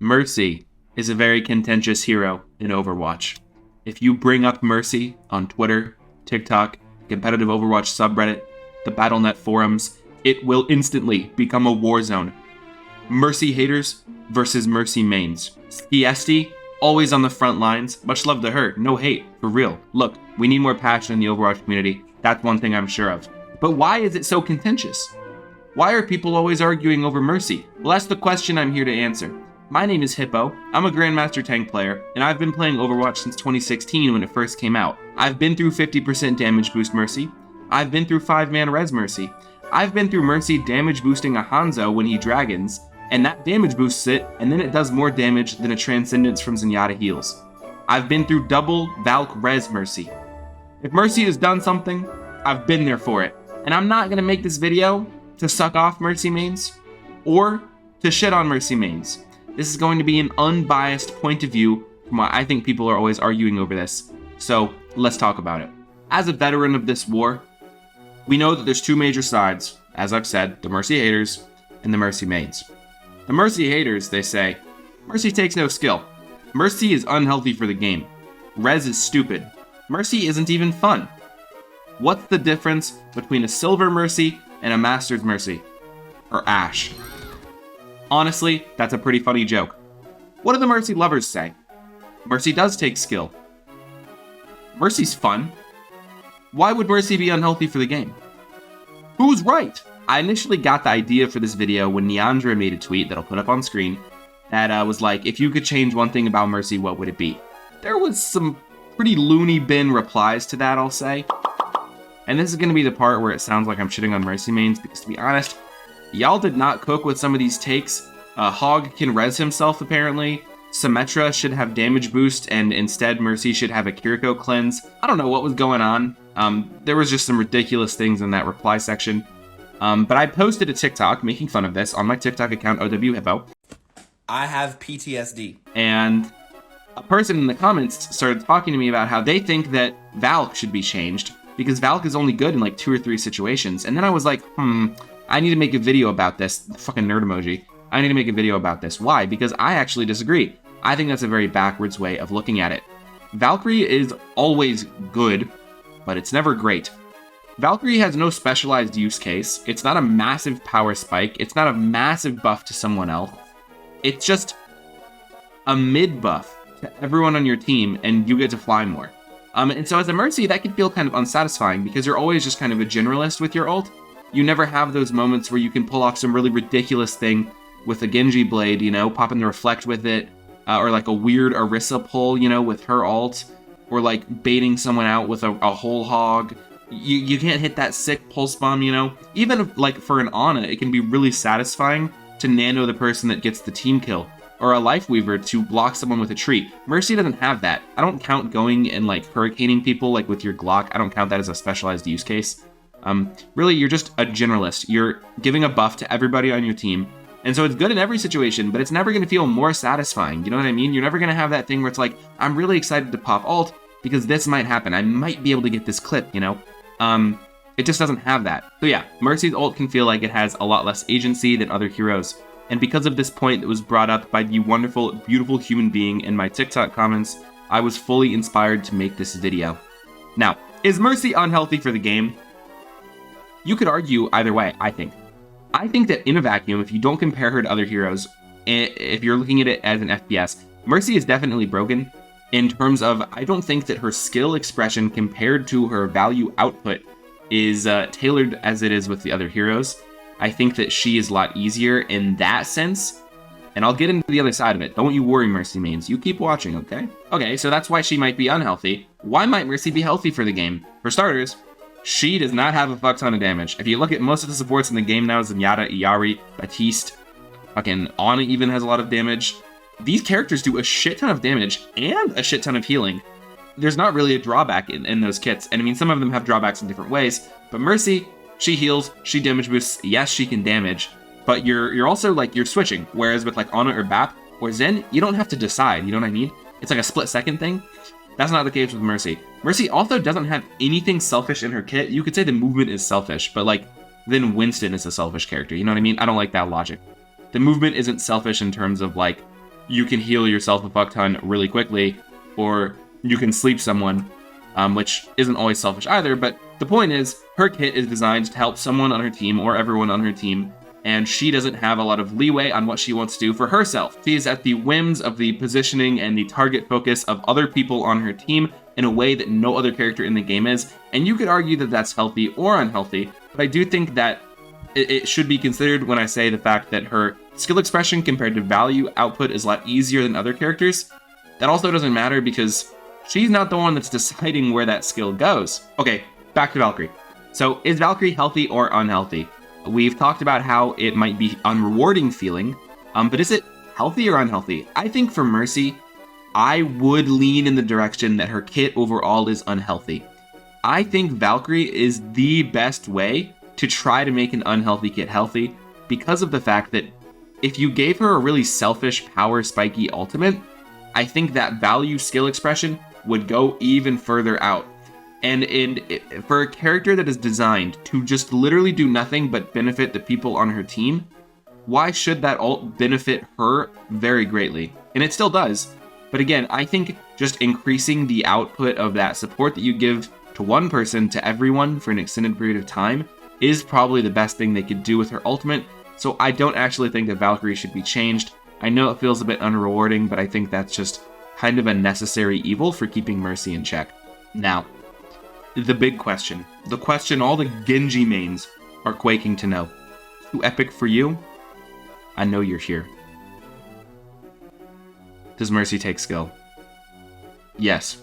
Mercy is a very contentious hero in Overwatch. If you bring up Mercy on Twitter, TikTok, competitive Overwatch subreddit, the BattleNet forums, it will instantly become a war zone. Mercy haters versus Mercy mains. Skiesti, always on the front lines. Much love to her, no hate, for real. Look, we need more passion in the Overwatch community. That's one thing I'm sure of. But why is it so contentious? Why are people always arguing over Mercy? Well, that's the question I'm here to answer. My name is Hippo, I'm a Grandmaster tank player, and I've been playing Overwatch since 2016 when it first came out. I've been through 50% damage boost Mercy, I've been through 5-man res Mercy, I've been through Mercy damage boosting a Hanzo when he dragons, and that damage boosts it, and then it does more damage than a Transcendence from Zenyatta heals. I've been through double Valk res Mercy. If Mercy has done something, I've been there for it. And I'm not gonna make this video to suck off Mercy mains, or to shit on Mercy mains. This is going to be an unbiased point of view from why I think people are always arguing over this. So let's talk about it. As a veteran of this war, we know that there's two major sides. As I've said, the Mercy haters and the Mercy mains. The Mercy haters, they say, Mercy takes no skill. Mercy is unhealthy for the game. Res is stupid. Mercy isn't even fun. What's the difference between a Silver Mercy and a Master's Mercy? Or Ashe? Honestly, that's a pretty funny joke. What do the Mercy lovers say? Mercy does take skill. Mercy's fun. Why would Mercy be unhealthy for the game? Who's right? I initially got the idea for this video when Neandra made a tweet that I'll put up on screen that was like, if you could change one thing about Mercy, what would it be? There was some pretty loony bin replies to that, I'll say. And this is going to be the part where it sounds like I'm shitting on Mercy mains, because to be honest, y'all did not cook with some of these takes. Hog can res himself, apparently. Symmetra should have damage boost, and instead Mercy should have a Kiriko cleanse. I don't know what was going on. There was just some ridiculous things in that reply section. But I posted a TikTok making fun of this on my TikTok account, OWHippo. I have PTSD. And a person in the comments started talking to me about how they think that Valk should be changed, because Valk is only good in like 2 or 3 situations. And then I was like, I need to make a video about this. The fucking nerd emoji. I need to make a video about this. Why? Because I actually disagree. I think that's a very backwards way of looking at it. Valkyrie is always good, but it's never great. Valkyrie has no specialized use case. It's not a massive power spike. It's not a massive buff to someone else. It's just a mid buff to everyone on your team, and you get to fly more. And so as a Mercy, that can feel kind of unsatisfying, because you're always just kind of a generalist with your ult. You never have those moments where you can pull off some really ridiculous thing with a Genji blade, you know, popping the reflect with it, or like a weird Orisa pull, you know, with her ult, or like baiting someone out with a whole hog. You can't hit that sick pulse bomb, you know. Even if, like for an Ana, it can be really satisfying to nano the person that gets the team kill, or a Life Weaver to block someone with a tree. Mercy doesn't have that. I don't count going and like hurricaning people like with your Glock. I don't count that as a specialized use case. Really, you're just a generalist. You're giving a buff to everybody on your team. And so it's good in every situation, but it's never going to feel more satisfying. You know what I mean? You're never going to have that thing where it's like, I'm really excited to pop ult because this might happen. I might be able to get this clip, you know? It just doesn't have that. So yeah, Mercy's ult can feel like it has a lot less agency than other heroes. And because of this point that was brought up by the wonderful, beautiful human being in my TikTok comments, I was fully inspired to make this video. Now, is Mercy unhealthy for the game? You could argue either way, I think. I think that in a vacuum, if you don't compare her to other heroes, if you're looking at it as an FPS, Mercy is definitely broken in terms of, I don't think that her skill expression compared to her value output is tailored as it is with the other heroes. I think that she is a lot easier in that sense, and I'll get into the other side of it. Don't you worry, Mercy mains. You keep watching, okay? Okay, so that's why she might be unhealthy. Why might Mercy be healthy for the game? For starters, she does not have a fuck ton of damage. If you look at most of the supports in the game now, Zenyatta, Iari, Baptiste, fucking Ana even has a lot of damage. These characters do a shit ton of damage and a shit ton of healing. There's not really a drawback in those kits. And I mean, some of them have drawbacks in different ways, but Mercy, she heals, she damage boosts. Yes, she can damage, but you're also like, you're switching. Whereas with like Ana or Bap or Zen, you don't have to decide, you know what I mean? It's like a split second thing. That's not the case with Mercy. Mercy also doesn't have anything selfish in her kit. You could say the movement is selfish, but like, then Winston is a selfish character. You know what I mean? I don't like that logic. The movement isn't selfish in terms of like, you can heal yourself a fuck ton really quickly, or you can sleep someone, which isn't always selfish either, but the point is, her kit is designed to help someone on her team or everyone on her team, and she doesn't have a lot of leeway on what she wants to do for herself. She is at the whims of the positioning and the target focus of other people on her team in a way that no other character in the game is, and you could argue that that's healthy or unhealthy, but I do think that it should be considered when I say the fact that her skill expression compared to value output is a lot easier than other characters. That also doesn't matter because she's not the one that's deciding where that skill goes. Okay, back to Valkyrie. So is Valkyrie healthy or unhealthy? We've talked about how it might be unrewarding feeling, but is it healthy or unhealthy? I think for Mercy, I would lean in the direction that her kit overall is unhealthy. I think Valkyrie is the best way to try to make an unhealthy kit healthy because of the fact that if you gave her a really selfish power spiky ultimate, I think that value skill expression would go even further out. And for a character that is designed to just literally do nothing but benefit the people on her team, why should that ult benefit her very greatly? And it still does. But again, I think just increasing the output of that support that you give to one person to everyone for an extended period of time is probably the best thing they could do with her ultimate. So I don't actually think that Valkyrie should be changed. I know it feels a bit unrewarding, but I think that's just kind of a necessary evil for keeping Mercy in check. Now, the big question. The question all the Genji mains are quaking to know. Too epic for you? I know you're here. Does Mercy take skill? Yes.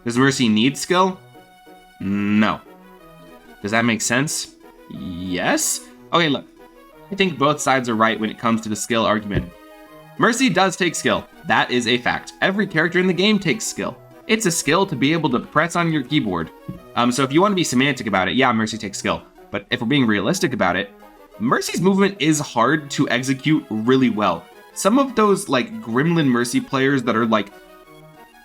Does Mercy need skill? No. Does that make sense? Yes? Okay, look. I think both sides are right when it comes to the skill argument. Mercy does take skill. That is a fact. Every character in the game takes skill. It's a skill to be able to press on your keyboard. So if you want to be semantic about it, yeah, Mercy takes skill. But if we're being realistic about it, Mercy's movement is hard to execute really well. Some of those, like, Gremlin Mercy players that are like,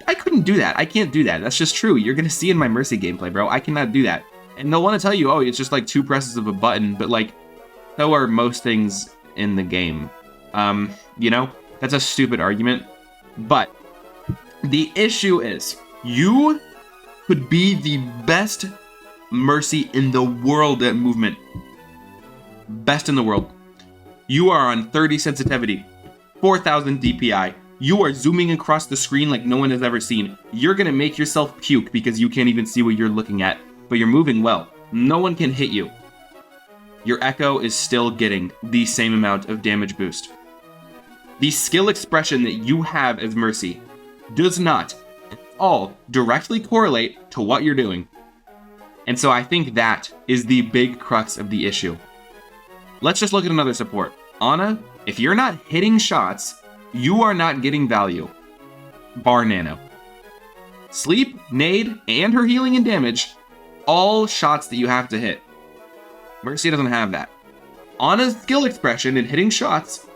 I couldn't do that. I can't do that. That's just true. You're going to see in my Mercy gameplay, bro. I cannot do that. And they'll want to tell you, oh, it's just like 2 presses of a button. But, like, so are most things in the game. You know, that's a stupid argument. But the issue is, you could be the best Mercy in the world at movement. Best in the world. You are on 30 sensitivity, 4,000 DPI. You are zooming across the screen like no one has ever seen. You're gonna make yourself puke because you can't even see what you're looking at, but you're moving well. No one can hit you. Your Echo is still getting the same amount of damage boost. The skill expression that you have as Mercy does not at all directly correlate to what you're doing. And so I think that is the big crux of the issue. Let's just look at another support. Ana, if you're not hitting shots, you are not getting value. Bar Nano. Sleep, Nade, and her healing and damage, all shots that you have to hit. Mercy doesn't have that. Ana's skill expression in hitting shots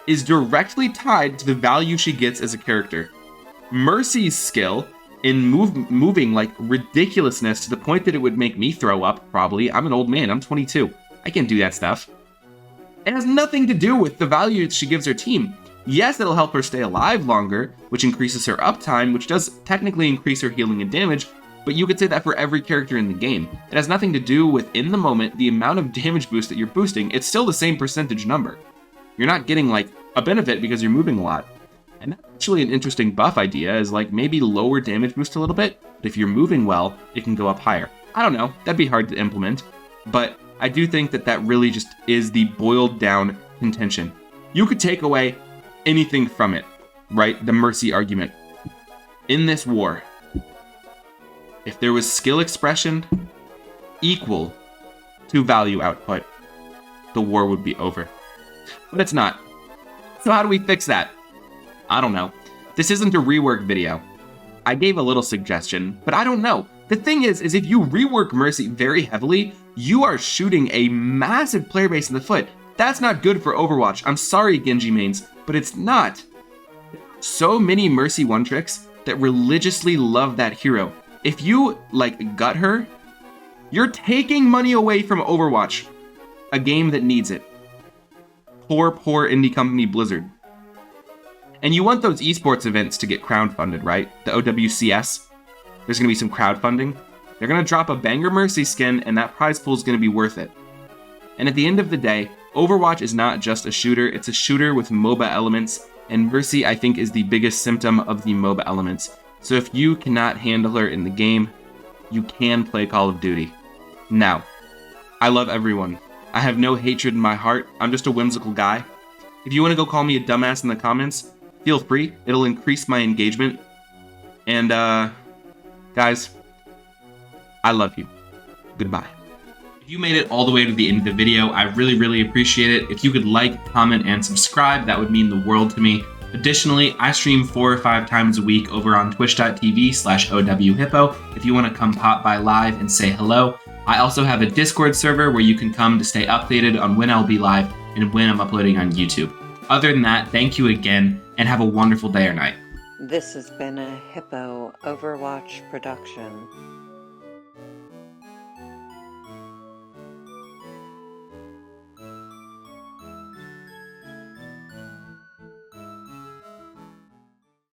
is directly tied to the value she gets as a character. Mercy's skill in moving like ridiculousness to the point that it would make me throw up, probably. I'm an old man, I'm 22. I can't do that stuff. It has nothing to do with the value she gives her team. Yes, it'll help her stay alive longer, which increases her uptime, which does technically increase her healing and damage, but you could say that for every character in the game. It has nothing to do with, in the moment, the amount of damage boost that you're boosting. It's still the same percentage number. You're not getting, like, a benefit because you're moving a lot. And that's actually an interesting buff idea, is, like, maybe lower damage boost a little bit, but if you're moving well, it can go up higher. I don't know, that'd be hard to implement, but I do think that that really just is the boiled down contention. You could take away anything from it, right? The Mercy argument. In this war, if there was skill expression equal to value output, the war would be over. But it's not. So how do we fix that? I don't know. This isn't a rework video. I gave a little suggestion, but I don't know. The thing is if you rework Mercy very heavily, you are shooting a massive player base in the foot. That's not good for Overwatch. I'm sorry, Genji mains, but it's not. So many Mercy one-tricks that religiously love that hero. If you, like, gut her, you're taking money away from Overwatch, a game that needs it. Poor indie company Blizzard. And you want those esports events to get crowdfunded, right? The OWCS. There's going to be some crowdfunding. They're going to drop a banger Mercy skin, and that prize pool is going to be worth it. And at the end of the day, Overwatch is not just a shooter, it's a shooter with MOBA elements, and Mercy, I think, is the biggest symptom of the MOBA elements. So if you cannot handle her in the game, you can play Call of Duty. Now, I love everyone. I have no hatred in my heart. I'm just a whimsical guy. If you want to go call me a dumbass in the comments, feel free. It'll increase my engagement. And, guys, I love you. Goodbye. If you made it all the way to the end of the video, I really appreciate it. If you could like, comment, and subscribe, that would mean the world to me. Additionally, I stream 4 or 5 times a week over on twitch.tv/OWHippo if you want to come pop by live and say hello. I also have a Discord server where you can come to stay updated on when I'll be live and when I'm uploading on YouTube. Other than that, thank you again, and have a wonderful day or night. This has been a Hippo Overwatch production.